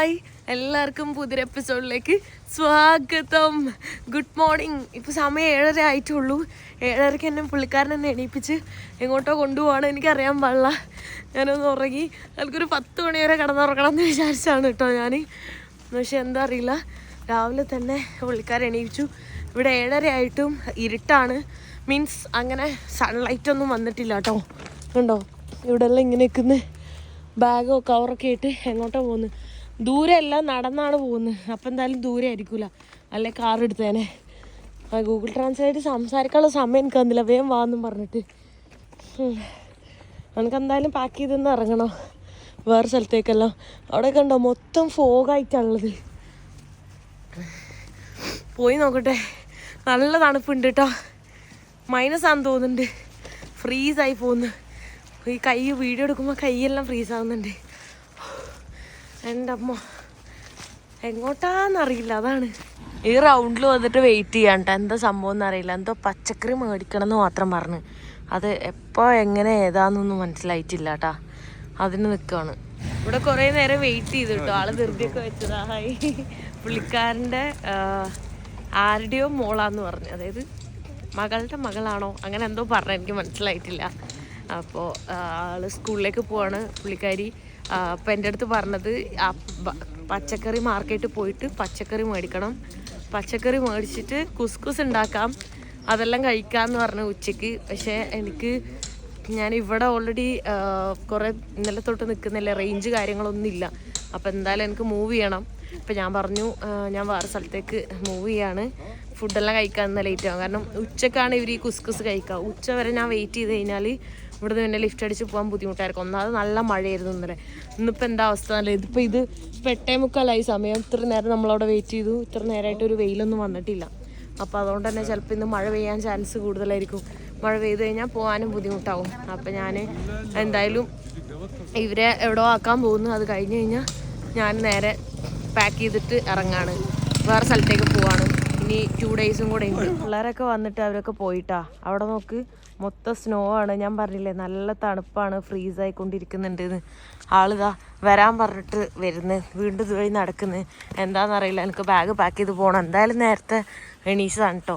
Hi, എല്ലാവർക്കും പുതിയൊരു എപ്പിസോഡിലേക്ക് സ്വാഗതം. Good morning. ഇപ്പോൾ സമയം 7:30 ആയിട്ടുള്ളൂ. 7:30 എന്നെ പുള്ളിക്കാരനെന്നെ എണീപ്പിച്ച് എങ്ങോട്ടോ കൊണ്ടുപോവാണ്. എനിക്കറിയാൻ പാടില്ല. ഞാനൊന്ന് ഉറങ്ങി എനിക്കൊരു 10 മണി വരെ കിടന്നുറങ്ങണം എന്ന് വിചാരിച്ചാണ് കേട്ടോ ഞാൻ. പക്ഷെ എന്താ അറിയില്ല, രാവിലെ തന്നെ പുള്ളിക്കാരൻ എണീപ്പിച്ചു. ഇവിടെ 7:30 ആയിട്ടും ഇരുട്ടാണ്. മീൻസ് അങ്ങനെ സൺലൈറ്റ് ഒന്നും വന്നിട്ടില്ല കേട്ടോ. ഉണ്ടോ ഇവിടെ എല്ലാം ഇങ്ങനെ നിൽക്കുന്നത്. ബാഗോ കവറൊക്കെ ആയിട്ട് എങ്ങോട്ടോ പോകുന്നു. ദൂരമല്ല, നടന്നാണ് പോകുന്നത്. അപ്പം എന്തായാലും ദൂരെ ആയിരിക്കില്ല, അല്ലെ കാർ എടുത്തേനെ. ഗൂഗിൾ ട്രാൻസ്ലേറ്റ് സംസാരിക്കാനുള്ള സമയം എനിക്ക് തന്നില്ല. വേഗം വാന്നും പറഞ്ഞിട്ട് എനിക്കെന്തായാലും പാക്ക് ചെയ്തൊന്ന് ഇറങ്ങണം വേറെ സ്ഥലത്തേക്കെല്ലാം. അവിടെയൊക്കെ ഉണ്ടോ മൊത്തം ഫോഗായിട്ടുള്ളത്. പോയി നോക്കട്ടെ. നല്ല തണുപ്പുണ്ട് കേട്ടോ. മൈനസാണെന്ന് തോന്നുന്നുണ്ട്. ഫ്രീസായി പോകുന്നു. ഈ കൈ വീഡിയോ എടുക്കുമ്പോൾ കൈയെല്ലാം ഫ്രീസാവുന്നുണ്ട്. എൻ്റെ അമ്മ എങ്ങോട്ടാന്നറിയില്ല. അതാണ് ഈ റൗണ്ടിൽ വന്നിട്ട് വെയിറ്റ് ചെയ്യാൻ കേട്ടോ. എന്താ സംഭവം എന്നറിയില്ല. എന്തോ പച്ചക്കറി മേടിക്കണം എന്ന് മാത്രം പറഞ്ഞ്, അത് എപ്പോൾ എങ്ങനെ ഏതാന്നൊന്നും മനസ്സിലായിട്ടില്ല കേട്ടാ. അതിന് നിൽക്കുകയാണ്. ഇവിടെ കുറേ നേരം വെയിറ്റ് ചെയ്തു കേട്ടോ. ആള് ധൃതിയൊക്കെ വെച്ചതാ. ഹായ്. പുള്ളിക്കാരൻ്റെ ആരുടെയോ മോളാന്ന് പറഞ്ഞു, അതായത് മകളുടെ മകളാണോ അങ്ങനെ എന്തോ പറഞ്ഞ, എനിക്ക് മനസ്സിലായിട്ടില്ല. അപ്പോൾ ആൾ സ്കൂളിലേക്ക് പോവാണ് പുള്ളിക്കാരി. അപ്പോൾ എൻ്റെ അടുത്ത് പറഞ്ഞത് പച്ചക്കറി മാർക്കറ്റിൽ പോയിട്ട് പച്ചക്കറി മേടിക്കണം, പച്ചക്കറി മേടിച്ചിട്ട് കുസ്കുസ് ഉണ്ടാക്കാം, അതെല്ലാം കഴിക്കാമെന്ന് പറഞ്ഞു ഉച്ചയ്ക്ക്. പക്ഷേ ഞാൻ ഇവിടെ ഓൾറെഡി കുറേ ഇന്നലെ തൊട്ട് നിൽക്കുന്നില്ല, റേഞ്ച് കാര്യങ്ങളൊന്നും ഇല്ല. അപ്പോൾ എന്തായാലും എനിക്ക് മൂവ് ചെയ്യണം. അപ്പോൾ ഞാൻ പറഞ്ഞു ഞാൻ വേറെ സ്ഥലത്തേക്ക് മൂവ് ചെയ്യാണ്, ഫുഡെല്ലാം കഴിക്കാൻ ലേറ്റ് ആകും. കാരണം ഉച്ചക്കാണ് ഇവർ ഈ കുസ്കുസ് കഴിക്കുക. ഉച്ച വരെ ഞാൻ വെയിറ്റ് ചെയ്ത് കഴിഞ്ഞാൽ ഇവിടുന്ന് പിന്നെ ലിഫ്റ്റ് അടിച്ച് പോകാൻ ബുദ്ധിമുട്ടായിരിക്കും. ഒന്നാമത് നല്ല മഴയായിരുന്നു ഇന്നലെ. ഇന്നിപ്പോൾ എന്താ അവസ്ഥ എന്നല്ല. ഇതിപ്പോൾ ഇത് 8:45 സമയം. ഇത്ര നേരം നമ്മളവിടെ വെയിറ്റ് ചെയ്തു. ഇത്ര നേരമായിട്ട് ഒരു വെയിലൊന്നും വന്നിട്ടില്ല. അപ്പോൾ അതുകൊണ്ട് തന്നെ ചിലപ്പോൾ ഇന്ന് മഴ പെയ്യാൻ ചാൻസ് കൂടുതലായിരിക്കും. മഴ പെയ്ത് കഴിഞ്ഞാൽ പോകാനും ബുദ്ധിമുട്ടാവും. അപ്പോൾ ഞാൻ എന്തായാലും ഇവരെ എവിടെയോ ആക്കാൻ പോകുന്നു. അത് കഴിഞ്ഞ് കഴിഞ്ഞാൽ ഞാൻ നേരെ പാക്ക് ചെയ്തിട്ട് ഇറങ്ങാണ്, വേറെ സ്ഥലത്തേക്ക് പോവാണ്. ഇനി 2 ഡേയ്സും കൂടെ ഉണ്ട്. പിള്ളേരൊക്കെ വന്നിട്ട് അവരൊക്കെ പോയിട്ടാ. അവിടെ നോക്ക്, മൊത്തം സ്നോ ആണ്. ഞാൻ പറഞ്ഞില്ലേ നല്ല തണുപ്പാണ്, ഫ്രീസായിക്കൊണ്ടിരിക്കുന്നുണ്ട്. ആളിതാ വരാൻ പറഞ്ഞിട്ട് വീണ്ടും ഇതുവഴി നടക്കുന്നത്. എന്താണെന്നറിയില്ല. എനിക്ക് ബാഗ് പാക്ക് ചെയ്ത് പോകണം. എന്തായാലും നേരത്തെ എണീച്ചതാണ് കേട്ടോ.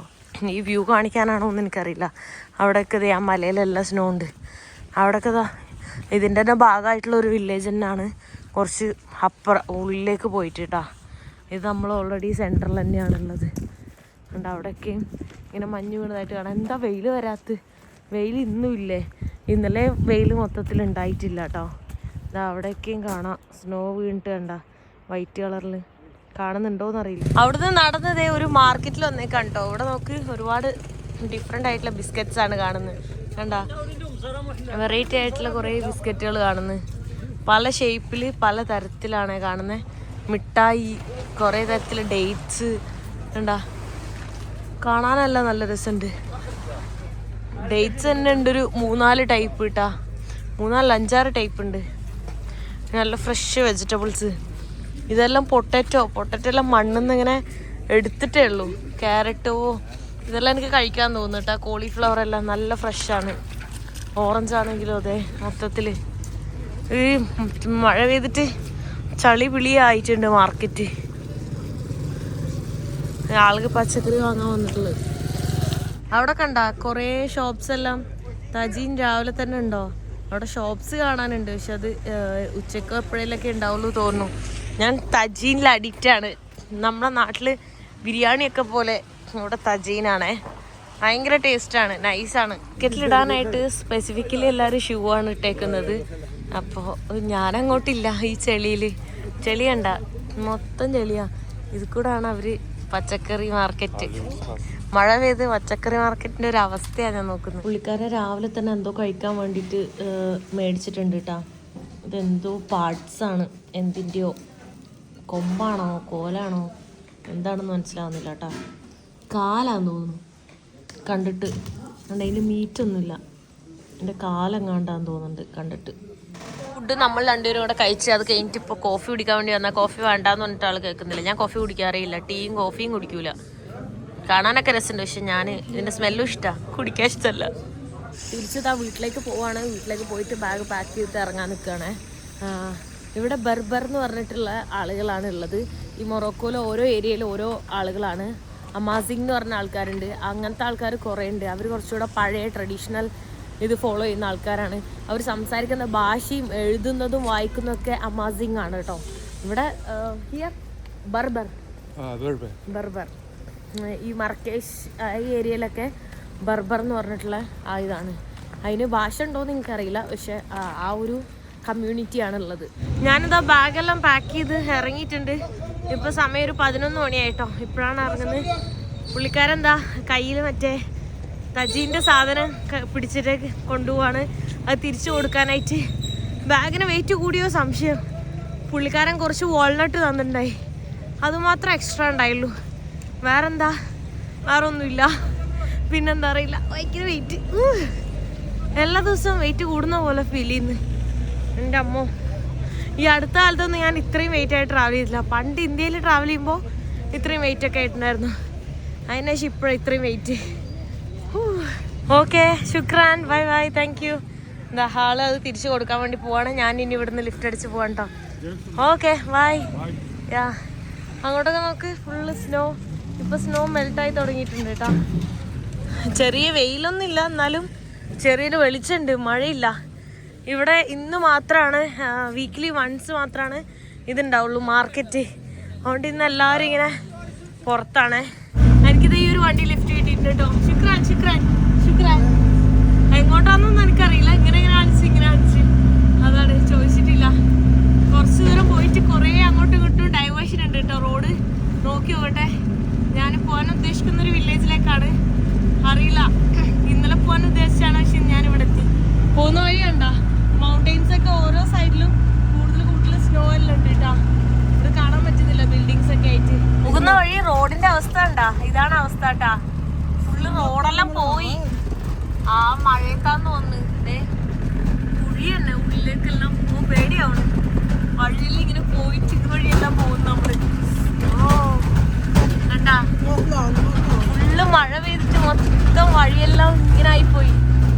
ഈ വ്യൂ കാണിക്കാനാണോ എന്ന് എനിക്കറിയില്ല. അവിടെയൊക്കെ ആ മലയിലെല്ലാം സ്നോ ഉണ്ട്. അവിടെയൊക്കെ ഇതിൻ്റെ തന്നെ ഭാഗമായിട്ടുള്ള ഒരു വില്ലേജ് തന്നെയാണ്, കുറച്ച് ഉള്ളിലേക്ക് പോയിട്ട് കേട്ടോ. ഇത് നമ്മൾ ഓൾറെഡി സെൻറ്ററിൽ തന്നെയാണുള്ളത്. അതുകൊണ്ട് അവിടെയൊക്കെയും ഇങ്ങനെ മഞ്ഞ് വീണതായിട്ട് കാണാം. എന്താ വെയിൽ വരാത്ത? വെയിൽ ഇന്നും ഇല്ലേ? ഇന്നലെ വെയിൽ മൊത്തത്തിൽ ഉണ്ടായിട്ടില്ല കേട്ടോ. ഇതാ അവിടെയൊക്കെയും കാണാം സ്നോ വീണിട്ട്. കണ്ട വൈറ്റ് കളറിൽ കാണുന്നുണ്ടോയെന്നറിയില്ല. അവിടുന്ന് നടന്നതേ ഒരു മാർക്കറ്റിൽ വന്നേക്കാം കേട്ടോ. ഇവിടെ നോക്ക്, ഒരുപാട് ഡിഫറെൻ്റ് ആയിട്ടുള്ള ബിസ്ക്കറ്റ്സ് ആണ് കാണുന്നത്. കണ്ട വെറൈറ്റി ആയിട്ടുള്ള കുറേ ബിസ്ക്കറ്റുകൾ കാണുന്നു. പല ഷേപ്പിൽ പല തരത്തിലാണ് കാണുന്നത്. മിഠായി, കുറേ തരത്തിൽ ഡേറ്റ്സ്. കണ്ടാ കാണാനല്ല നല്ല രസമുണ്ട്. ഡേറ്റ്സ് തന്നെ ഉണ്ട് ഒരു 3-4 ടൈപ്പ് കിട്ടാ. 3-5 ടൈപ്പ് ഉണ്ട്. നല്ല ഫ്രഷ് വെജിറ്റബിൾസ്. ഇതെല്ലാം പൊട്ടറ്റോ എല്ലാം മണ്ണിന്ന് ഇങ്ങനെ എടുത്തിട്ടേ ഉള്ളൂ. ക്യാരറ്റോ ഇതെല്ലാം എനിക്ക് കഴിക്കാൻ തോന്നുന്നു കേട്ടോ. കോളിഫ്ലവർ എല്ലാം നല്ല ഫ്രഷാണ്. ഓറഞ്ച് ആണെങ്കിലും അതെ. മൊത്തത്തിൽ ഈ മഴ പെയ്തിട്ട് ചളി പിളിയായിട്ടുണ്ട് മാർക്കറ്റ്. ആൾക്ക് പച്ചക്കറി വാങ്ങാൻ വന്നിട്ടുള്ളത്. അവിടെ കണ്ട കുറേ ഷോപ്സ് എല്ലാം. തജീൻ രാവിലെ തന്നെ ഉണ്ടോ? അവിടെ ഷോപ്സ് കാണാനുണ്ട്. പക്ഷെ അത് ഉച്ചയ്ക്ക് എപ്പോഴേലൊക്കെ ഉണ്ടാവുള്ളൂ തോന്നുന്നു. ഞാൻ തജീനിൽ അഡിക്റ്റാണ്. നമ്മുടെ നാട്ടിൽ ബിരിയാണിയൊക്കെ പോലെ ഇവിടെ തജീനാണേ. ഭയങ്കര ടേസ്റ്റാണ്, നൈസാണ്. കെറ്റിലിടാനായിട്ട് സ്പെസിഫിക്കലി എല്ലാവരും ഷൂ ആണ് ഇട്ടേക്കുന്നത്. അപ്പോൾ ഞാനങ്ങോട്ടില്ല. ഈ ചെളി കണ്ട മൊത്തം ചെളിയാ. ഇത് കൂടാണ് അവർ പച്ചക്കറി മാർക്കറ്റ്. മഴ പെയ്ത് പച്ചക്കറി മാർക്കറ്റിൻ്റെ ഒരു അവസ്ഥയാണ് ഞാൻ നോക്കുന്നത്. പുള്ളിക്കാരെ രാവിലെ തന്നെ എന്തോ കഴിക്കാൻ വേണ്ടിയിട്ട് മേടിച്ചിട്ടുണ്ട് കേട്ടോ. ഇതെന്തോ പാർട്സാണ്, എന്തിൻ്റെയോ കൊമ്പാണോ കോലാണോ എന്താണെന്ന് മനസ്സിലാവുന്നില്ല കേട്ടോ. കാലാന്ന് തോന്നുന്നു കണ്ടിട്ട്. അതിൽ മീറ്റൊന്നുമില്ല. എൻ്റെ കാലെങ്ങാണ്ടാന്ന് തോന്നുന്നുണ്ട് കണ്ടിട്ട്. ഫുഡ് നമ്മൾ രണ്ടുപേരും കൂടെ കഴിച്ച് അത് കഴിഞ്ഞിട്ട് ഇപ്പോൾ കോഫി കുടിക്കാൻ വേണ്ടി വന്നാൽ കോഫി വേണ്ടാന്ന് പറഞ്ഞിട്ട് ആൾ കേൾക്കുന്നില്ല. ഞാൻ കോഫി കുടിക്കാറില്ല, ടീയും കോഫിയും കുടിക്കൂല. കാണാനൊക്കെ രസമുണ്ട്, പക്ഷെ ഞാൻ ഇതിൻ്റെ സ്മെല്ലും ഇഷ്ടമാണ്, കുടിക്കാൻ ഇഷ്ടമല്ല. തിരിച്ചതാ വീട്ടിലേക്ക് പോവാണ്. വീട്ടിലേക്ക് പോയിട്ട് ബാഗ് പാക്ക് ചെയ്തിട്ട് ഇറങ്ങാൻ നിൽക്കുകയാണ്. ഇവിടെ ബർബർ എന്ന് പറഞ്ഞിട്ടുള്ള ആളുകളാണ് ഉള്ളത്. ഈ മൊറോക്കോയിലെ ഓരോ ഏരിയയിലും ഓരോ ആളുകളാണ്. അമാസിങ് എന്ന് പറഞ്ഞ ആൾക്കാരുണ്ട്. അങ്ങനത്തെ ആൾക്കാർ കുറേ ഉണ്ട്. അവർ കുറച്ചുകൂടെ പഴയ ട്രഡീഷണൽ ഇത് ഫോളോ ചെയ്യുന്ന ആൾക്കാരാണ്. അവർ സംസാരിക്കുന്ന ഭാഷയും എഴുതുന്നതും വായിക്കുന്നതൊക്കെ അമാസിങ് ആണ് കേട്ടോ. ഇവിടെ ഹിയർ ബർബർ ബർബർ ഈ മർക്കേഷ് ഈ ഏരിയയിലൊക്കെ ബർബർ എന്ന് പറഞ്ഞിട്ടുള്ള ഇതാണ്. അതിന് ഭാഷ ഉണ്ടോയെന്ന് എനിക്കറിയില്ല, പക്ഷെ ആ ഒരു കമ്മ്യൂണിറ്റിയാണ് ഉള്ളത്. ഞാനിതാ ബാഗെല്ലാം പാക്ക് ചെയ്ത് ഇറങ്ങിയിട്ടുണ്ട്. ഇപ്പോൾ സമയം ഒരു 11 മണിയായിട്ടോ. ഇപ്പോഴാണ് ഇറങ്ങുന്നത്. പുള്ളിക്കാരെന്താ കയ്യിൽ മറ്റേ തജീൻ്റെ സാധനം പിടിച്ചിട്ട് കൊണ്ടുപോവാണ്. അത് തിരിച്ചു കൊടുക്കാനായിട്ട്. ബാഗിന് വെയിറ്റ് കൂടിയോ സംശയം. പുള്ളിക്കാരൻ കുറച്ച് വാൾനട്ട് തന്നിട്ടുണ്ടായി, അതുമാത്രം എക്സ്ട്രാ ഉണ്ടായുള്ളൂ. വേറെന്താ, വേറെ ഒന്നുമില്ല. പിന്നെന്താ അറിയില്ല, ഭയങ്കര വെയിറ്റ്. എല്ലാ ദിവസവും വെയിറ്റ് കൂടുന്ന പോലെ ഫീൽ ചെയ്യുന്നു. എൻ്റെ അമ്മോ, ഈ അടുത്ത കാലത്തൊന്നും ഞാൻ ഇത്രയും വെയിറ്റ് ആയിട്ട് ട്രാവൽ ചെയ്തില്ല. പണ്ട് ഇന്ത്യയിൽ ട്രാവൽ ചെയ്യുമ്പോൾ ഇത്രയും വെയിറ്റ് ഒക്കെ ആയിട്ടുണ്ടായിരുന്നു. അതിനുശേഷം ഇപ്പോഴും ഇത്രയും വെയിറ്റ്. ഓക്കെ, ശുക്രാൻ, ബൈ ബൈ, താങ്ക് യു. എന്താ ഹാള് അത് തിരിച്ചു കൊടുക്കാൻ വേണ്ടി പോവാണ്. ഞാൻ ഇനി ഇവിടുന്ന് ലിഫ്റ്റ് അടിച്ച് പോവാൻ കേട്ടോ. Okay, by. യാ, അങ്ങോട്ടൊക്കെ നോക്ക്, ഫുള്ള് സ്നോ. ഇപ്പം സ്നോ മെൽട്ടായി തുടങ്ങിയിട്ടുണ്ട് കേട്ടോ. ചെറിയ വെയിലൊന്നും ഇല്ല, എന്നാലും ചെറിയൊരു വെളിച്ചമുണ്ട്, മഴയില്ല. ഇവിടെ ഇന്ന് മാത്രമാണ്, വീക്ക്ലി വൺസ് മാത്രമാണ് ഇതുണ്ടാവുള്ളൂ മാർക്കറ്റ്. അതുകൊണ്ട് ഇന്ന് എല്ലാവരും ഇങ്ങനെ പുറത്താണ്. എനിക്കിത് ഈ ഒരു വണ്ടി ലിഫ്റ്റ് കിട്ടിയിട്ടുണ്ട് കേട്ടോ. ശുക്രാൻ ശുക്രാൻ ശുക്രാൻ. എങ്ങോട്ടാന്നൊന്നും എനിക്കറിയില്ല. ഇങ്ങനെ കാണിച്ച് അതാണ് ചോദിച്ചിട്ടില്ല. കുറച്ച് ദൂരം പോയിട്ട് കുറേ അങ്ങോട്ടും ഇങ്ങോട്ടും ഡൈവേർഷൻ ഉണ്ട് കേട്ടോ. റോഡ് നോക്കി പോകട്ടെ. ഞാൻ പോകാൻ ഉദ്ദേശിക്കുന്നൊരു വില്ലേജിലേക്കാണ്. അറിയില്ല, ഇന്നലെ പോകാൻ ഉദ്ദേശിച്ചാണ്, പക്ഷെ ഞാനിവിടെ എത്തി. പോകുന്ന വഴി കണ്ട മൗണ്ടെയിൻസ് ഒക്കെ ഓരോ സൈഡിലും കൂടുതൽ സ്നോ എല്ലാം ഉണ്ട് കേട്ടോ. ഇവിടെ കാണാൻ പറ്റുന്നില്ല ബിൽഡിങ്സ് ഒക്കെ ആയിട്ട്. പോകുന്ന വഴി റോഡിന്റെ അവസ്ഥ ഉണ്ടാ, ഇതാണ് അവസ്ഥ കേട്ടാ. ഫുള്ള് റോഡെല്ലാം പോയി. ആ മഴയത്താന്ന് തോന്നുന്നു. കുഴി തന്നെ ഉള്ളിലേക്കെല്ലാം പേടിയാവണം. വഴിയിൽ ഇങ്ങനെ പോയിട്ട് ഇതുവഴിയെല്ലാം പോകുന്നു നമ്മള്. ഓ കണ്ടാ, ഫുള്ള് മഴ പെയ്തിട്ട് മൊത്തം വഴിയെല്ലാം ഇങ്ങനെ ആയിപ്പോയി.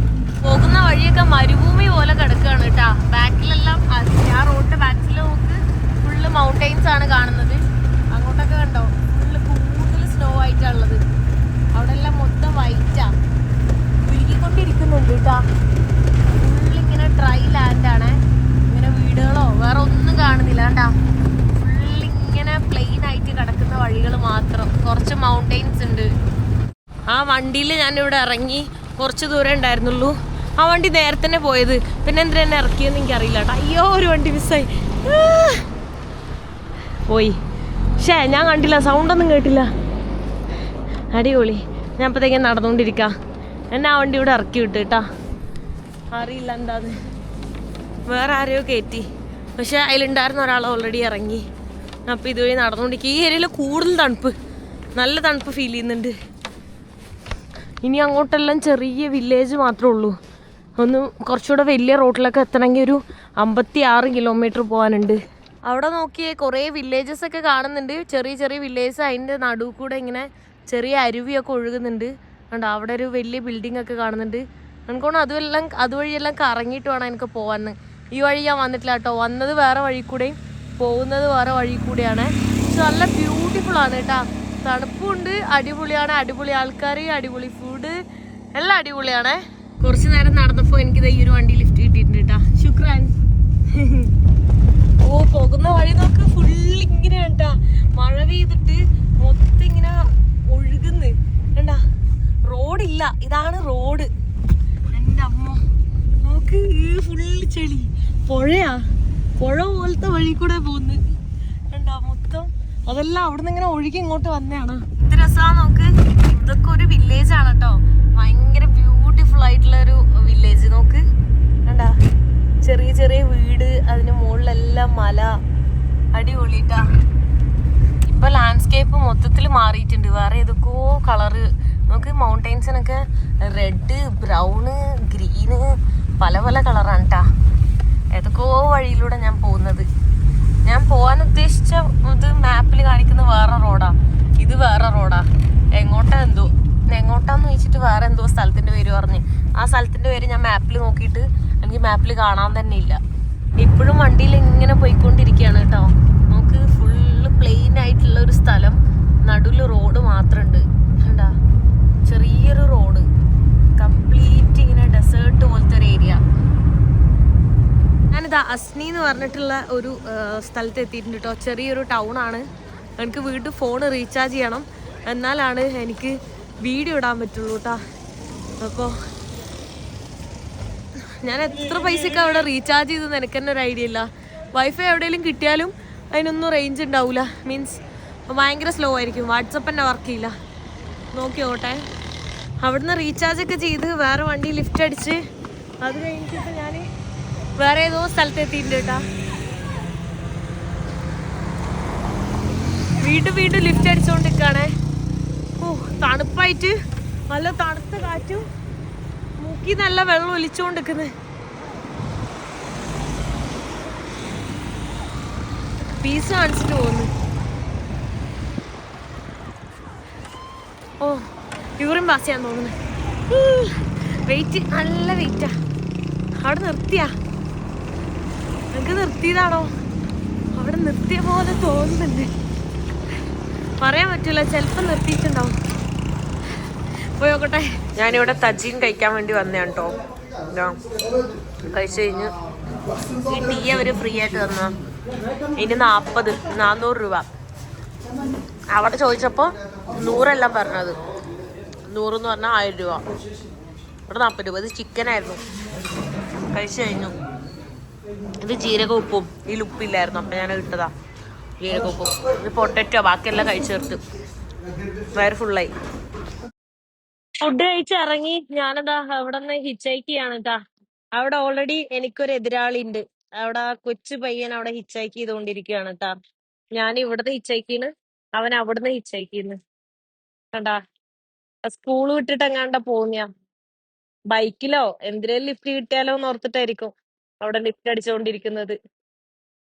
പോകുന്ന വഴിയൊക്കെ മരുഭൂമി പോലെ കിടക്കുകയാണ് കേട്ടാ. ബാക്കിലെല്ലാം ആ റോഡിന്റെ ബാക്കിൽ നോക്ക്, ഫുള്ള് മൗണ്ടെയിൻസ് ആണ് കാണുന്നത്. അങ്ങോട്ടൊക്കെ കണ്ടോ, ഫുള്ള് കൂടുതൽ സ്നോ ആയിട്ടാണുള്ളത്. അവിടെ എല്ലാം മൊത്തം വൈറ്റാ, ഉരുകിക്കൊണ്ടിരിക്കുന്നുണ്ട് കേട്ടാ. ഫുള്ളിങ്ങനെ ഡ്രൈ ലാൻഡാണ്. ഇങ്ങനെ വീടുകളോ വേറെ ഒന്നും കാണുന്നില്ല കേട്ടാ. ഫുള്ളിങ്ങനെ പ്ലെയിൻ ആയിട്ട് കിടക്കുന്ന വഴികൾ മാത്രം. കുറച്ച് മൗണ്ടെയിൻസ് ഉണ്ട്. ആ വണ്ടിയിൽ ഞാനിവിടെ ഇറങ്ങി കുറച്ച് ദൂരം ഉണ്ടായിരുന്നുള്ളൂ. ആ വണ്ടി നേരത്തെ തന്നെ പോയത്. പിന്നെ എന്തിനാ എന്നെ ഇറക്കിയെന്ന് എനിക്കറിയില്ല കേട്ടോ. അയ്യോ, ഒരു വണ്ടി മിസ്സായി പോയി. പക്ഷേ ഞാൻ കണ്ടില്ല, സൗണ്ടൊന്നും കേട്ടില്ല. അടിപൊളി. ഞാൻ ഇപ്പോഴത്തേക്കും നടന്നുകൊണ്ടിരിക്കാം. എന്നെ ആ വണ്ടി ഇവിടെ ഇറക്കി വിട്ടു കേട്ടാ. അറിയില്ല എന്താന്ന്, വേറെ ആരെയോ കയറ്റി. പക്ഷെ അതിലുണ്ടായിരുന്ന ഒരാൾ ഓൾറെഡി ഇറങ്ങി. അപ്പോൾ ഇതുവഴി നടന്നുകൊണ്ടിരിക്കുക. ഈ ഏരിയയിൽ കൂടുതൽ തണുപ്പ്, നല്ല തണുപ്പ് ഫീൽ ചെയ്യുന്നുണ്ട്. ഇനി അങ്ങോട്ടെല്ലാം ചെറിയ വില്ലേജ് മാത്രമേ ഉള്ളൂ. ഒന്ന് കുറച്ചുകൂടെ വലിയ റോഡിലൊക്കെ എത്തണമെങ്കിൽ ഒരു 56 കിലോമീറ്റർ പോകാനുണ്ട്. അവിടെ നോക്കിയേ കുറേ വില്ലേജസ് ഒക്കെ കാണുന്നുണ്ട്. ചെറിയ ചെറിയ വില്ലേജസ്. അതിൻ്റെ നടുവ് കൂടെ ഇങ്ങനെ ചെറിയ അരുവിയൊക്കെ ഒഴുകുന്നുണ്ട്. കണ്ടോ, അവിടെ ഒരു വലിയ ബിൽഡിംഗ് ഒക്കെ കാണുന്നുണ്ട്. എനിക്കോണം അതുവഴിയെല്ലാം കറങ്ങിയിട്ട് വേണം എനിക്ക് പോകാൻ. ഈ വഴി ഞാൻ വന്നിട്ടില്ല കേട്ടോ. വന്നത് വേറെ വഴി കൂടെയും പോകുന്നത് വേറെ വഴി കൂടെയാണ്. പക്ഷെ നല്ല ബ്യൂട്ടിഫുൾ ആണ് കേട്ടോ. തണുപ്പുണ്ട്, അടിപൊളിയാണ്. അടിപൊളി ആൾക്കാർ, അടിപൊളി ഫുഡ്, എല്ലാം അടിപൊളിയാണ്. കുറച്ച് നേരം നടന്നപ്പോൾ എനിക്കിത് ഈ ഒരു വണ്ടി ലിഫ്റ്റ് കിട്ടിയിട്ടുണ്ട് കേട്ടോ. ശുക്രാൻ. ഓ, പോകുന്ന വഴി നോക്ക്, ഫുള്ളിങ്ങനെ കേട്ടാ. മഴ പെയ്തിട്ട് മൊത്തം ഇങ്ങനെ ഒഴുകുന്നു കണ്ടാ. റോഡില്ല, ഇതാണ് റോഡ്. എൻ്റെ അമ്മ നോക്ക്, ഫുള്ള് ചെളി. പുഴയാ, പുഴ പോലത്തെ വഴി കൂടെ പോകുന്നു കണ്ടാ. മൊത്തം അതെല്ലാം അവിടുന്ന് ഇങ്ങനെ ഒഴുകി ഇങ്ങോട്ട് വന്നതാണ്. ഇത് രസമാണ് നോക്ക്. ഇതൊക്കെ ഒരു വില്ലേജ് ആണ് കേട്ടോ. ഭയങ്കര ബ്യൂട്ടിഫുൾ ആയിട്ടുള്ള ഒരു വില്ലേജ് നോക്ക് കണ്ടാ. ചെറിയ ചെറിയ വീട്, അതിന് മുകളിലെല്ലാം മല, അടിപൊളിട്ടാ. ഇപ്പൊ ലാൻഡ്സ്കേപ്പ് മൊത്തത്തിൽ മാറിയിട്ടുണ്ട്. വേറെ ഏതൊക്കെയോ കളറ് നമുക്ക്. മൗണ്ടെയിൻസിനൊക്കെ റെഡ്, ബ്രൗണ്, ഗ്രീന്, പല പല കളറാണ് കേട്ടാ. ഏതൊക്കെയോ വഴിയിലൂടെ ഞാൻ പോകുന്നത്. ഞാൻ പോകാൻ ഉദ്ദേശിച്ച ഇത് മാപ്പിൽ കാണിക്കുന്ന വേറെ റോഡാ, ഇത് വേറെ റോഡാ. എങ്ങോട്ടാന്ന് ചോദിച്ചിട്ട് വേറെ എന്തോ സ്ഥലത്തിന്റെ പേര് പറഞ്ഞ്. ആ സ്ഥലത്തിന്റെ പേര് ഞാൻ മാപ്പിൽ നോക്കിയിട്ട് എനിക്ക് മാപ്പിൽ കാണാൻ തന്നെ ഇല്ല. ഇപ്പോഴും വണ്ടിയിൽ ഇങ്ങനെ പോയിക്കൊണ്ടിരിക്കുകയാണ് കേട്ടോ. നമുക്ക് ഫുള്ള് പ്ലെയിൻ ആയിട്ടുള്ള ഒരു സ്ഥലം, നടുവിൽ റോഡ് മാത്രമുണ്ട്. കണ്ടാ, ചെറിയൊരു റോഡ്, കംപ്ലീറ്റ് ഇങ്ങനെ ഡെസേർട്ട് പോലത്തെ ഒരു ഏരിയ. ഞാനിതാ അസ്നി എന്ന് പറഞ്ഞിട്ടുള്ള ഒരു സ്ഥലത്ത് എത്തിയിട്ടുണ്ട് കേട്ടോ. ചെറിയൊരു ടൗൺ ആണ്. എനിക്ക് വീട്ടിൽ ഫോൺ റീചാർജ് ചെയ്യണം, എന്നാലാണ് എനിക്ക് വീഡിയോ ഇടാൻ പറ്റുള്ളൂ കേട്ടോ. അപ്പോൾ ഞാൻ എത്ര പൈസക്ക് അവിടെ റീചാർജ് ചെയ്തെന്ന് എനിക്ക് തന്നെ ഒരു ഐഡിയ ഇല്ല. വൈഫൈ എവിടെയെങ്കിലും കിട്ടിയാലും അതിനൊന്നും റേഞ്ച് ഉണ്ടാവില്ല, മീൻസ് ഭയങ്കര സ്ലോ ആയിരിക്കും. വാട്സപ്പ് തന്നെ വർക്ക് ചെയ്യില്ല. നോക്കിയോട്ടെ. അവിടുന്ന് റീചാർജൊക്കെ ചെയ്ത് വേറെ വണ്ടി ലിഫ്റ്റ് അടിച്ച് അത് കഴിഞ്ഞിട്ട് ഞാൻ വേറെ ഏതോ സ്ഥലത്ത് എത്തിയിട്ടുണ്ട് കേട്ടോ. വീണ്ടും ലിഫ്റ്റ് അടിച്ചുകൊണ്ടിരിക്കുകയാണേ. ഓ, തണുപ്പായിട്ട് നല്ല തണുത്ത കാറ്റും മൂക്കി നല്ല വെള്ളം ഒലിച്ചുകൊണ്ടിരിക്കുന്നത്. പീസ് കാണിച്ചിട്ട് പോകുന്നു. ഓ, യൂറിൻ പാസ് ചെയ്യാൻ തോന്നുന്നു. വെയിറ്റ്, നല്ല വെയിറ്റാ. അവിടെ നിർത്തിയാ? എനിക്ക് നിർത്തിയതാണോ? അവിടെ നിർത്തിയ പോലെ തോന്നുന്നുണ്ട്. പറയാൻ പറ്റില്ല, ചിലപ്പോൾ നിർത്തിയിട്ടുണ്ടാവും. പോയി നോക്കട്ടെ. ഞാനിവിടെ തജീൻ കഴിക്കാൻ വേണ്ടി വന്നതാണ് കേട്ടോ. കഴിച്ചു കഴിഞ്ഞ് ഈ ടീ അവർ ഫ്രീ ആയിട്ട് തന്ന. ഇനി 400 രൂപ. അവിടെ ചോദിച്ചപ്പോൾ 100 പറഞ്ഞത്. 100 എന്ന് പറഞ്ഞാൽ 1000 രൂപ. ഇവിടെ 40 രൂപ. ഇത് ചിക്കനായിരുന്നു. കഴിച്ചു കഴിഞ്ഞു. ഇത് ജീരക ഉപ്പും. ഇതിൽ ഉപ്പില്ലായിരുന്നു, അപ്പം ഞാൻ ഇട്ടതാ ജീരക ഉപ്പും. ഇത് പൊട്ടറ്റോ, ബാക്കിയെല്ലാം കഴിച്ചു ചേർത്ത് വയറ് ഫുള്ളായി. ഫുഡ് കഴിച്ചിറങ്ങി ഞാനതാ അവിടെ നിന്ന് ഹിച്ചൈക്ക് ചെയ്യാണ് കേട്ടാ. അവിടെ ഓൾറെഡി എനിക്കൊരു എതിരാളി ഉണ്ട്. അവിടെ കൊച്ചു പയ്യൻ അവിടെ ഹിച്ചൈക്ക് ചെയ്തുകൊണ്ടിരിക്കുകയാണ് കേട്ടാ. ഞാൻ ഇവിടുന്ന് ഹിച്ചൈക്കിന്ന്, അവൻ അവിടുന്ന് ഹിച്ചൈക്കിന്ന്. കണ്ടാ, സ്കൂൾ വിട്ടിട്ട് എങ്ങാണ്ട പോകുന്ന ബൈക്കിലോ എന്തിനേലും ലിഫ്റ്റ് കിട്ടിയാലോ എന്ന് ഓർത്തിട്ടായിരിക്കും അവിടെ ലിഫ്റ്റ് അടിച്ചുകൊണ്ടിരിക്കുന്നത്.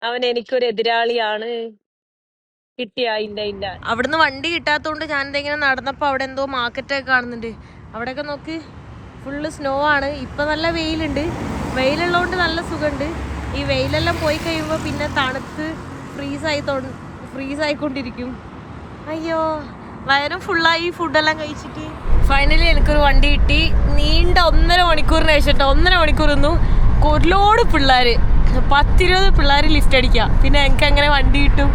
അവൻ എനിക്കൊരു എതിരാളിയാണ്. കിട്ടിയാ? ഇല്ല. അവിടുന്ന് വണ്ടി കിട്ടാത്തതുകൊണ്ട് ഞാൻ എന്തെങ്കിലും നടന്നപ്പോൾ അവിടെ എന്തോ മാർക്കറ്റൊക്കെ കാണുന്നുണ്ട്. അവിടെയൊക്കെ നോക്ക്, ഫുള്ള് സ്നോ ആണ്. ഇപ്പം നല്ല വെയിലുണ്ട്. വെയിലുള്ളതുകൊണ്ട് നല്ല സുഖമുണ്ട്. ഈ വെയിലെല്ലാം പോയി കഴിയുമ്പോൾ പിന്നെ തണുത്ത് ഫ്രീസായിക്കൊണ്ടിരിക്കും. അയ്യോ, വയറും ഫുള്ളായി ഫുഡെല്ലാം കഴിച്ചിട്ട്. ഫൈനലി എനിക്കൊരു വണ്ടി കിട്ടി. നീണ്ട 1.5 മണിക്കൂറിന് ശേഷം 1.5 മണിക്കൂർ നിന്നു. ഒരുപാട് പിള്ളേർ, 10-20 പിള്ളേർ ലിഫ്റ്റ് അടിക്കുക. പിന്നെ എനിക്ക് അങ്ങനെ വണ്ടി കിട്ടും.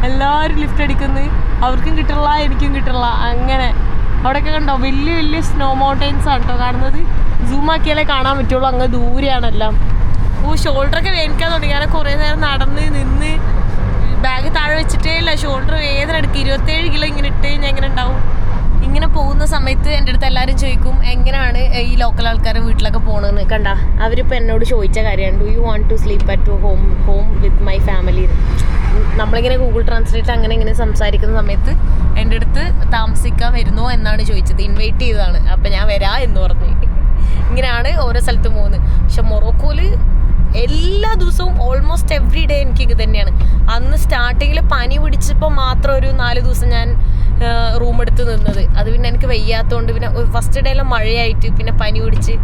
എല്ലാവരും ലിഫ്റ്റ് അടിക്കുന്നത്. അവർക്കും കിട്ടില്ല, എനിക്കും കിട്ടില്ല. അങ്ങനെ അവിടെയൊക്കെ കണ്ടോ, വലിയ സ്നോ മൗണ്ടൈൻസ് ആണ് കേട്ടോ കാണുന്നത്. സൂം ആക്കിയാലേ കാണാൻ പറ്റുള്ളൂ, അങ്ങ് ദൂരെയാണെല്ലാം. ഷോൾഡറൊക്കെ വേദനിക്കാൻ തുടങ്ങി. ഞാൻ കുറേ നേരം നടന്ന് നിന്ന് ബാഗ് താഴെ വെച്ചിട്ടേ ഇല്ല. ഷോൾഡർ വേദന എടുക്കുക. 27 കിലോ ഇങ്ങനെ ഇട്ട് കഴിഞ്ഞാൽ എങ്ങനെ ഉണ്ടാവും? ഇങ്ങനെ പോകുന്ന സമയത്ത് എൻ്റെ അടുത്ത് എല്ലാവരും ചോദിക്കും എങ്ങനെയാണ് ഈ ലോക്കൽ ആൾക്കാരെ വീട്ടിലൊക്കെ പോകണമെന്ന്. കണ്ട, അവരിപ്പോൾ എന്നോട് ചോദിച്ച കാര്യമാണ്, do you want to sleep at home with my family. നമ്മളിങ്ങനെ ഗൂഗിൾ ട്രാൻസ്ലേറ്റ് അങ്ങനെ സംസാരിക്കുന്ന സമയത്ത് എൻ്റെ അടുത്ത് താമസിക്കാൻ വരുന്നോ എന്നാണ് ചോദിച്ചത്. ഇൻവൈറ്റ് ചെയ്തതാണ്. അപ്പം ഞാൻ വരാ എന്ന് പറഞ്ഞു. ഇങ്ങനെയാണ് ഓരോ സ്ഥലത്ത് പോകുന്നത്. പക്ഷെ മൊറോക്കോയിൽ എല്ലാ ദിവസവും ഓൾമോസ്റ്റ് എവറി ഡേ എനിക്ക് ഇത് തന്നെയാണ്. അന്ന് സ്റ്റാർട്ടിങ്ങിൽ പനി പിടിച്ചപ്പോൾ മാത്രം ഒരു 4 ദിവസം ഞാൻ റൂം എടുത്ത് നിന്നത്. അത് പിന്നെ എനിക്ക് വയ്യാത്തതുകൊണ്ട്, പിന്നെ ഫസ്റ്റ് ഡേയിലും മഴയായിട്ട് പിന്നെ പനി പിടിച്ച്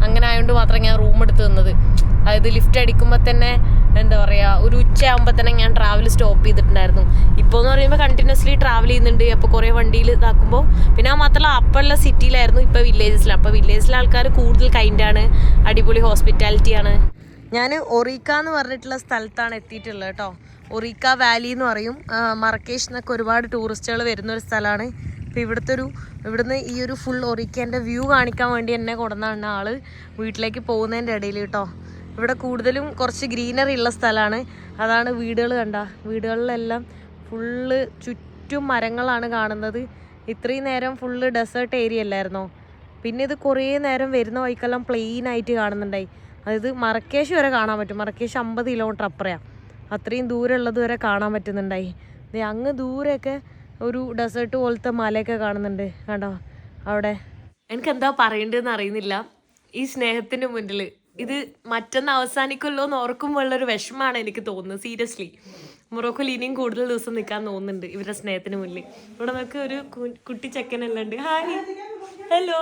അങ്ങനെ ആയതുകൊണ്ട് മാത്രം ഞാൻ റൂം എടുത്ത് നിന്നത്. അതായത് ലിഫ്റ്റ് അടിക്കുമ്പോൾ തന്നെ എന്താ പറയുക, ഒരു ഉച്ചയാകുമ്പോൾ തന്നെ ഞാൻ ട്രാവൽ സ്റ്റോപ്പ് ചെയ്തിട്ടുണ്ടായിരുന്നു. ഇപ്പോൾ എന്ന് പറയുമ്പോൾ കണ്ടിന്യൂസ്ലി ട്രാവൽ ചെയ്യുന്നുണ്ട്. അപ്പോൾ കുറേ വണ്ടിയിൽ ഇതാക്കുമ്പോൾ, പിന്നെ മാത്രമല്ല അപ്പോഴുള്ള സിറ്റിയിലായിരുന്നു, ഇപ്പോൾ വില്ലേജസിലാണ്. അപ്പോൾ വില്ലേജിലെ ആൾക്കാർ കൂടുതൽ കൈൻഡാണ്, അടിപൊളി ഹോസ്പിറ്റാലിറ്റിയാണ്. ഞാൻ ഒറീക്ക എന്ന് പറഞ്ഞിട്ടുള്ള സ്ഥലത്താണ് എത്തിയിട്ടുള്ളത് കേട്ടോ. ഒറീക്ക വാലി എന്ന് പറയും. മറക്കേഷ് എന്നൊക്കെ ഒരുപാട് ടൂറിസ്റ്റുകൾ വരുന്നൊരു സ്ഥലമാണ്. അപ്പോൾ ഇവിടുന്ന് ഈ ഒരു ഫുൾ ഒറീക്കേൻ്റെ വ്യൂ കാണിക്കാൻ വേണ്ടി എന്നെ കൊണ്ടുവന്നാണ് ആൾ വീട്ടിലേക്ക് പോകുന്നതിൻ്റെ ഇടയിൽ കേട്ടോ. ഇവിടെ കൂടുതലും കുറച്ച് ഗ്രീനറി ഉള്ള സ്ഥലമാണ്. അതാണ് വീടുകൾ കണ്ട, വീടുകളിലെല്ലാം ഫുള്ള് ചുറ്റും മരങ്ങളാണ് കാണുന്നത്. ഇത്രയും നേരം ഫുള്ള് ഡെസേർട്ട് ഏരിയ അല്ലായിരുന്നോ? പിന്നെ ഇത് കുറേ നേരം വരുന്ന വഴിക്കെല്ലാം പ്ലെയിൻ ആയിട്ട് കാണുന്നുണ്ടായി. അതായത് മറക്കേഷ് വരെ കാണാൻ പറ്റും. മറക്കേഷ് 50 കിലോമീറ്റർ അപ്പുറയാണ്. അത്രയും ദൂരമുള്ളത് വരെ കാണാൻ പറ്റുന്നുണ്ടായി. അങ്ങ് ദൂരെയൊക്കെ ഒരു ഡെസേർട്ട് പോലത്തെ മലയൊക്കെ കാണുന്നുണ്ട് കണ്ടോ അവിടെ. എനിക്കെന്താ പറയേണ്ടതെന്ന് അറിയുന്നില്ല ഈ സ്നേഹത്തിൻ്റെ മുന്നിൽ. ഇത് മറ്റൊന്ന് അവസാനിക്കുമല്ലോ എന്ന് ഓർക്കുമ്പോഴുള്ളൊരു വിഷമമാണ് എനിക്ക് തോന്നുന്നത്. സീരിയസ്ലി മൊറോക്കോയിൽ ഇനിയും കൂടുതൽ ദിവസം നിൽക്കാൻ തോന്നുന്നുണ്ട് ഇവരുടെ സ്നേഹത്തിന് മുന്നിൽ. ഇവിടെ നമുക്ക് ഒരു കുട്ടി ചെക്കനെല്ലാം ഉണ്ട്. Hi, hello.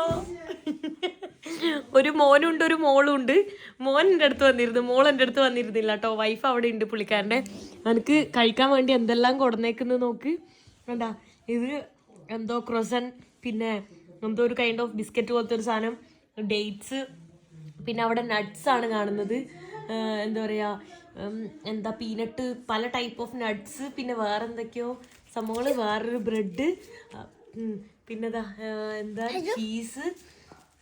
ഒരു മോനുണ്ട് ഒരു മോളും ഉണ്ട്. മോൻ എൻ്റെ അടുത്ത് വന്നിരുന്നു, മോൾ എൻ്റെ അടുത്ത് വന്നിരുന്നില്ല കേട്ടോ. വൈഫ് അവിടെ ഉണ്ട് പുള്ളിക്കാരൻ്റെ. എനിക്ക് കഴിക്കാൻ വേണ്ടി എന്തെല്ലാം കൊടുന്നേക്കുന്നത് നോക്ക്. എന്താ ഇത്, എന്തോ ക്രൊസൻ, പിന്നെ എന്തോ ഒരു കൈൻഡ് ഓഫ് ബിസ്ക്കറ്റ് പോലത്തെ ഒരു സാധനം, ഡേറ്റ്സ്, പിന്നെ അവിടെ നട്ട്സ് ആണ് കാണുന്നത്. എന്താ പറയുക, എന്താ പീനട്ട്, പല ടൈപ്പ് ഓഫ് നട്ട്സ്, പിന്നെ വേറെ എന്തൊക്കെയോ സംഭവങ്ങൾ, വേറൊരു ബ്രെഡ്, പിന്നെ എന്താ ചീസ്,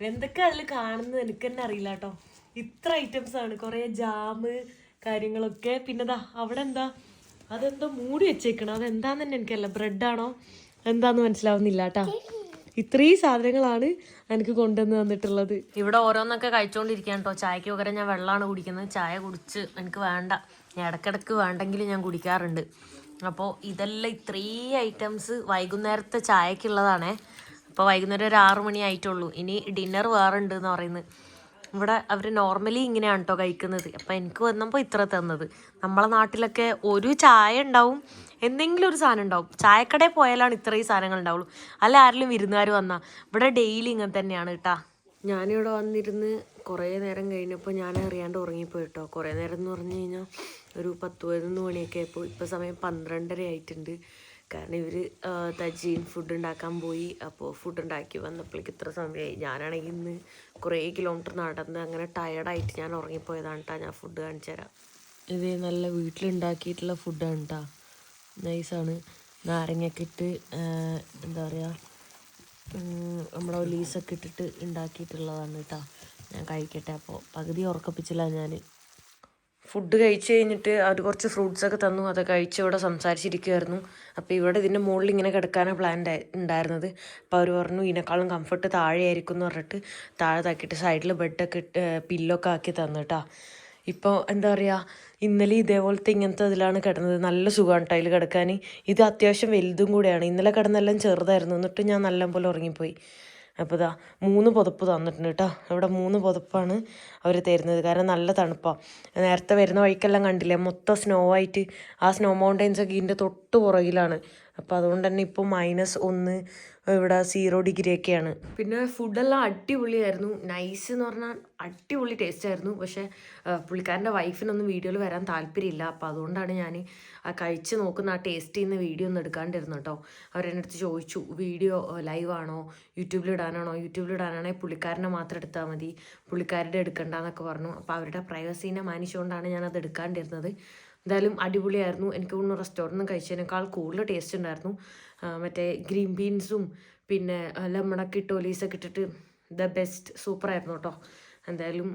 എന്തൊക്കെ അതിൽ കാണുന്നത് എനിക്ക് തന്നെ അറിയില്ല കേട്ടോ. ഇത്ര ഐറ്റംസ് ആണ്, കുറേ ജാമ് കാര്യങ്ങളൊക്കെ. പിന്നെ അവിടെ എന്താ, അതെന്തോ മൂടി വെച്ചേക്കണം, അതെന്താന്ന് തന്നെ എനിക്കല്ല, ബ്രെഡാണോ എന്താന്ന് മനസ്സിലാവുന്നില്ല കേട്ടോ. ഇത്രയും സാധനങ്ങളാണ് എനിക്ക് കൊണ്ടുവന്ന് തന്നിട്ടുള്ളത്. ഇവിടെ ഓരോന്നൊക്കെ കഴിച്ചുകൊണ്ടിരിക്കുകയാണ് കേട്ടോ. ചായക്ക് പകരം ഞാൻ വെള്ളമാണ് കുടിക്കുന്നത്. ചായ കുടിച്ച് എനിക്ക് വേണ്ട, ഞാൻ ഇടയ്ക്കിടയ്ക്ക് വേണ്ടെങ്കിൽ ഞാൻ കുടിക്കാറുണ്ട്. അപ്പോൾ ഇതെല്ലാം ഇത്രയും ഐറ്റംസ് വൈകുന്നേരത്തെ ചായക്കുള്ളതാണേ. അപ്പോൾ വൈകുന്നേരം ഒരു 6 മണി ആയിട്ടുള്ളൂ. ഇനി ഡിന്നർ വേറെ ഉണ്ട് എന്ന് പറയുന്നത്. ഇവിടെ അവർ നോർമലി ഇങ്ങനെയാണ് കേട്ടോ കഴിക്കുന്നത്. അപ്പോൾ എനിക്ക് വന്നപ്പോൾ ഇത്ര തന്നത്. നമ്മളെ നാട്ടിലൊക്കെ ഒരു ചായ ഉണ്ടാവും, എന്തെങ്കിലും ഒരു സാധനം ഉണ്ടാവും. ചായക്കടയിൽ പോയാലാണ് ഇത്രയും സാധനങ്ങൾ ഉണ്ടാവുള്ളൂ. അല്ല ആരെങ്കിലും വിരുന്നുകാർ വന്നാൽ. ഇവിടെ ഡെയിലി ഇങ്ങനെ തന്നെയാണ് കേട്ടോ. ഞാനിവിടെ വന്നിരുന്ന് കുറേ നേരം കഴിഞ്ഞപ്പോൾ ഞാൻ അറിയാണ്ട് ഉറങ്ങിപ്പോയി കേട്ടോ. കുറേ നേരം എന്ന് പറഞ്ഞു കഴിഞ്ഞാൽ ഒരു 10-11 മണിയൊക്കെ ആയപ്പോൾ. ഇപ്പോൾ സമയം 12:30 ആയിട്ടുണ്ട്. കാരണം ഇവർ തജീൻ ഫുഡ് ഉണ്ടാക്കാൻ പോയി. അപ്പോൾ ഫുഡ് ഉണ്ടാക്കി വന്നപ്പോഴേക്ക് ഇത്ര സമയമായി. ഞാനാണെങ്കിൽ ഇന്ന് കുറേ കിലോമീറ്റർ നടന്ന് അങ്ങനെ ടയർഡായിട്ട് ഞാൻ ഉറങ്ങിപ്പോയതാണ് കേട്ടോ. ഞാൻ ഫുഡ് കാണിച്ചു തരാം. ഇത് നല്ല വീട്ടിലുണ്ടാക്കിയിട്ടുള്ള ഫുഡാണ് കേട്ടോ. നൈസാണ്. നാരങ്ങയൊക്കെ ഇട്ട് എന്താ പറയുക, നമ്മളെ ഒലീസൊക്കെ ഇട്ടിട്ട് ഉണ്ടാക്കിയിട്ടുള്ളതാണ് കേട്ടോ. ഞാൻ കഴിക്കട്ടെ. അപ്പോൾ പകുതി ഉറക്കപ്പിച്ചില്ല ഞാൻ. ഫുഡ് കഴിച്ച് കഴിഞ്ഞിട്ട് അവർ കുറച്ച് ഫ്രൂട്ട്സൊക്കെ തന്നു. അത് കഴിച്ച് ഇവിടെ സംസാരിച്ചിരിക്കുമായിരുന്നു. അപ്പോൾ ഇവിടെ ഇതിൻ്റെ മുകളിൽ ഇങ്ങനെ കിടക്കാനാണ് പ്ലാൻ ഉണ്ടായിരുന്നത്. അപ്പോൾ അവർ പറഞ്ഞു ഇതിനേക്കാളും കംഫർട്ട് താഴെയായിരിക്കും എന്ന് പറഞ്ഞിട്ട് താഴെ താക്കിയിട്ട് സൈഡിൽ ബെഡൊക്കെ ഇട്ട് പില്ലൊക്കെ ആക്കി തന്നു കേട്ടോ. ഇപ്പോൾ എന്താ പറയുക, ഇന്നലെ ഇതേപോലത്തെ ഇങ്ങനത്തെ ഇതിലാണ് കിടന്നത്. നല്ല സുഖമാണ് കേട്ടോ അതിൽ കിടക്കാൻ. ഇത് അത്യാവശ്യം വലുതും കൂടെയാണ്. ഇന്നലെ കിടന്നെല്ലാം ചെറുതായിരുന്നു, എന്നിട്ട് ഞാൻ നല്ലപോലെ ഉറങ്ങിപ്പോയി. അപ്പോൾ 3 പുതപ്പ് തന്നിട്ടുണ്ട് കേട്ടോ. ഇവിടെ 3 പുതപ്പാണ് അവർ തരുന്നത്. കാരണം നല്ല തണുപ്പാണ്. നേരത്തെ വരുന്ന വഴിക്കെല്ലാം കണ്ടില്ലേ, മൊത്തം സ്നോ ആയിട്ട്. ആ സ്നോ മൗണ്ടെയ്ൻസൊക്കെ ഇതിൻ്റെ തൊട്ട് പുറകിലാണ്. അപ്പോൾ അതുകൊണ്ട് തന്നെ ഇപ്പോൾ -1, ഇവിടെ 0 ഡിഗ്രിയൊക്കെയാണ്. പിന്നെ ഫുഡെല്ലാം അടിപൊളിയായിരുന്നു. നൈസ് എന്ന് പറഞ്ഞാൽ അടിപൊളി ടേസ്റ്റ് ആയിരുന്നു. പക്ഷേ പുള്ളിക്കാരൻ്റെ വൈഫിനൊന്നും വീഡിയോയിൽ വരാൻ താല്പര്യമില്ല. അപ്പോൾ അതുകൊണ്ടാണ് ഞാൻ ആ കഴിച്ച് നോക്കുന്ന ആ ടേസ്റ്റ് ചെയ്യുന്ന വീഡിയോ ഒന്നും എടുക്കാണ്ടിരുന്നു കേട്ടോ. അവരെൻ്റെ അടുത്ത് ചോദിച്ചു വീഡിയോ ലൈവാണോ, യൂട്യൂബിലിടാനാണെങ്കിൽ പുള്ളിക്കാരനെ മാത്രം എടുത്താൽ മതി, പുള്ളിക്കാരുടെ എടുക്കണ്ടെന്നൊക്കെ പറഞ്ഞു. അപ്പോൾ അവരുടെ പ്രൈവസീനെ മാനിച്ചുകൊണ്ടാണ് ഞാനത് എടുക്കാണ്ടിരുന്നത്. എന്തായാലും അടിപൊളിയായിരുന്നു. എനിക്ക് തോന്നുന്നു റെസ്റ്റോറൻറ്റ് കഴിച്ചതിനേക്കാൾ കൂടുതൽ ടേസ്റ്റ് ഉണ്ടായിരുന്നു. മറ്റേ ഗ്രീൻ ബീൻസും പിന്നെ ലെമണൊക്കെ ഇട്ട് ഒലീസൊക്കെ ഇട്ടിട്ട് ബെസ്റ്റ്, സൂപ്പറായിരുന്നു കേട്ടോ. എന്തായാലും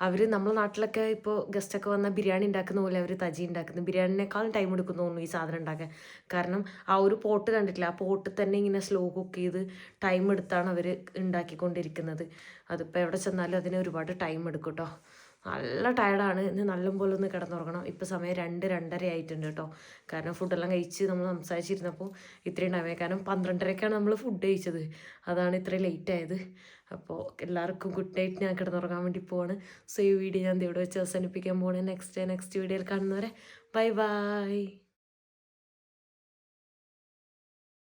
അവർ നമ്മളെ നാട്ടിലൊക്കെ ഇപ്പോൾ ഗസ്റ്റൊക്കെ വന്നാൽ ബിരിയാണി ഉണ്ടാക്കുന്ന പോലെ അവർ തജി ഉണ്ടാക്കുന്നത്. ബിരിയാണിനേക്കാളും ടൈം എടുക്കുന്നു തോന്നുന്നു ഈ സാധനം ഉണ്ടാക്കാൻ. കാരണം ആ ഒരു പോട്ട് കണ്ടിട്ടില്ല, ആ പോട്ട് തന്നെ ഇങ്ങനെ സ്ലോ കുക്ക് ചെയ്ത് ടൈം എടുത്താണ് അവർ ഉണ്ടാക്കിക്കൊണ്ടിരിക്കുന്നത്. അതിപ്പോൾ എവിടെ ചെന്നാലും അതിന് ഒരുപാട് ടൈം എടുക്കും കേട്ടോ. നല്ല ടയർഡാണ്. ഇന്ന് നല്ലപോലെ ഒന്ന് കിടന്നുറങ്ങണം. ഇപ്പോൾ സമയം 2-2:30 ആയിട്ടുണ്ട് കേട്ടോ. കാരണം ഫുഡെല്ലാം കഴിച്ച് നമ്മൾ സംസാരിച്ചിരുന്നപ്പോൾ ഇത്രയും ടൈമായി. കാരണം 12:30ക്കാണ് നമ്മൾ ഫുഡ് കഴിച്ചത്, അതാണ് ഇത്രയും ലേറ്റ് ആയത്. അപ്പോൾ എല്ലാവർക്കും ഗുഡ് നൈറ്റ്. ഞാൻ കിടന്നുറങ്ങാൻ വേണ്ടി പോവാണ്. സോ ഈ വീഡിയോ ഞാൻ ഇവിടെ വെച്ച് അവസാനിപ്പിക്കാൻ പോവാണ്. നെക്സ്റ്റ് വീഡിയോയിൽ കാണുന്നവരെ ബൈ ബൈ.